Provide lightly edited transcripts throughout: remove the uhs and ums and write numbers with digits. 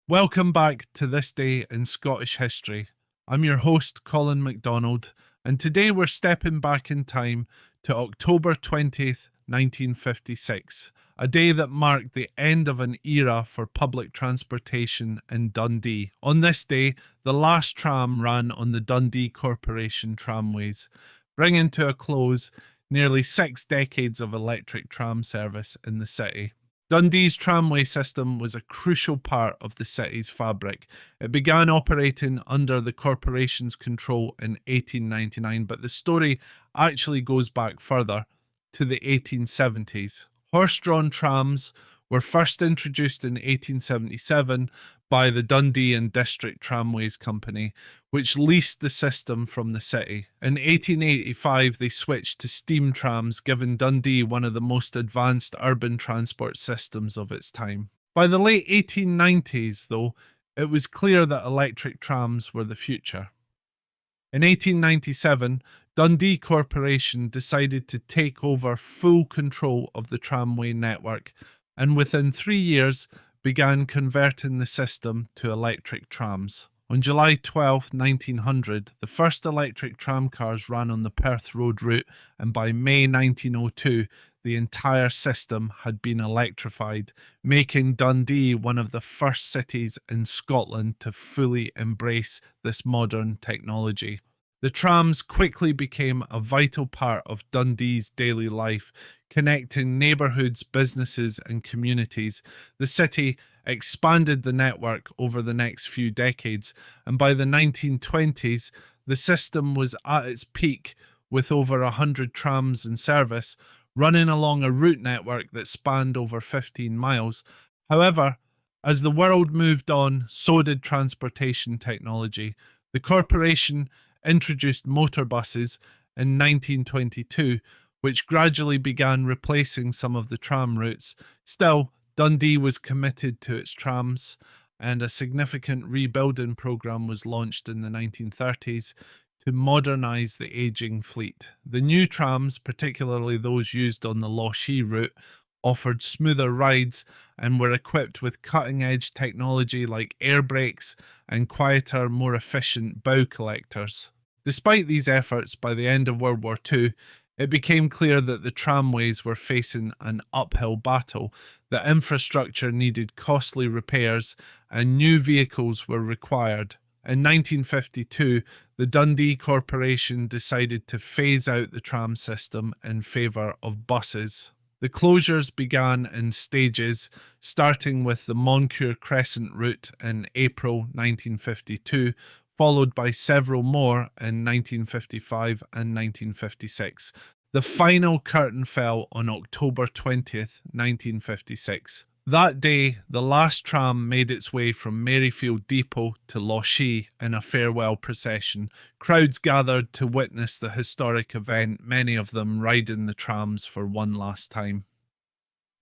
Welcome back to This Day in Scottish History. I'm your host, Colin MacDonald, and today we're stepping back in time to October 20th, 1956, a day that marked the end of an era for public transportation in Dundee. On this day, the last tram ran on the Dundee Corporation Tramways, bringing to a close nearly 6 decades of electric tram service in the city. Dundee's tramway system was a crucial part of the city's fabric. It began operating under the corporation's control in 1899, but the story actually goes back further to the 1870s. Horse-drawn trams were first introduced in 1877 by the Dundee and District Tramways Company, which leased the system from the city. In 1885, they switched to steam trams, giving Dundee one of the most advanced urban transport systems of its time. By the late 1890s, though, it was clear that electric trams were the future. In 1897, Dundee Corporation decided to take over full control of the tramway network, and within 3 years began converting the system to electric trams. On July 12, 1900, the first electric tramcars ran on the Perth Road route, and by May 1902, the entire system had been electrified, making Dundee one of the first cities in Scotland to fully embrace this modern technology. The trams quickly became a vital part of Dundee's daily life, connecting neighbourhoods, businesses and communities. The city expanded the network over the next few decades, and by the 1920s, the system was at its peak with over 100 trams in service, running along a route network that spanned over 15 miles. However, as the world moved on, so did transportation technology. The corporation introduced motor buses in 1922, which gradually began replacing some of the tram routes. Still, Dundee was committed to its trams, and a significant rebuilding programme was launched in the 1930s to modernise the ageing fleet. The new trams, particularly those used on the Lochee route, offered smoother rides and were equipped with cutting-edge technology like air brakes and quieter, more efficient bow collectors. Despite these efforts, by the end of World War II, it became clear that the tramways were facing an uphill battle. The infrastructure needed costly repairs and new vehicles were required. In 1952, the Dundee Corporation decided to phase out the tram system in favour of buses. The closures began in stages, starting with the Moncure Crescent route in April 1952, followed by several more in 1955 and 1956. The final curtain fell on October 20th, 1956. That day, the last tram made its way from Maryfield Depot to Lochee in a farewell procession. Crowds gathered to witness the historic event, many of them riding the trams for one last time.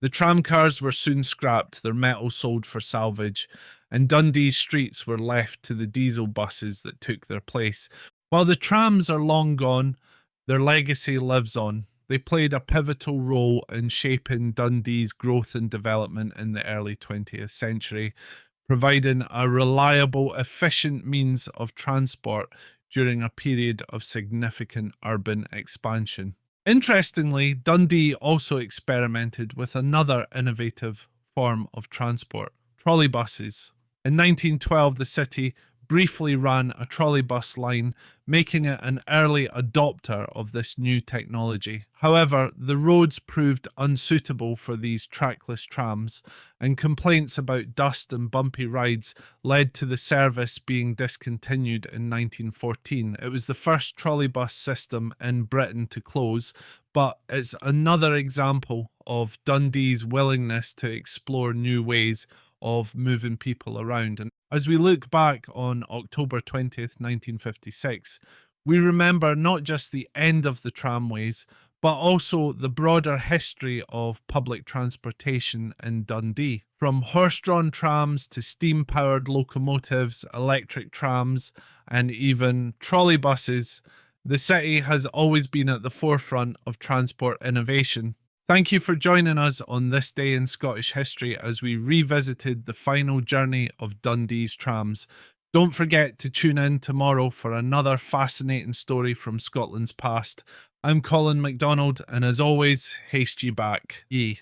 The tramcars were soon scrapped, their metal sold for salvage, and Dundee's streets were left to the diesel buses that took their place. While the trams are long gone, their legacy lives on. They played a pivotal role in shaping Dundee's growth and development in the early 20th century, providing a reliable, efficient means of transport during a period of significant urban expansion. Interestingly, Dundee also experimented with another innovative form of transport: trolleybuses. In 1912, the city briefly ran a trolleybus line, making it an early adopter of this new technology. However, the roads proved unsuitable for these trackless trams, and complaints about dust and bumpy rides led to the service being discontinued in 1914. It was the first trolleybus system in Britain to close, but it's another example of Dundee's willingness to explore new ways of moving people around. And as we look back on October 20th, 1956, we remember not just the end of the tramways, but also the broader history of public transportation in Dundee. From horse-drawn trams to steam-powered locomotives, electric trams, and even trolleybuses, the city has always been at the forefront of transport innovation. Thank you for joining us on this day in Scottish history as we revisited the final journey of Dundee's trams. Don't forget to tune in tomorrow for another fascinating story from Scotland's past. I'm Colin MacDonald, and as always, haste ye back, ye.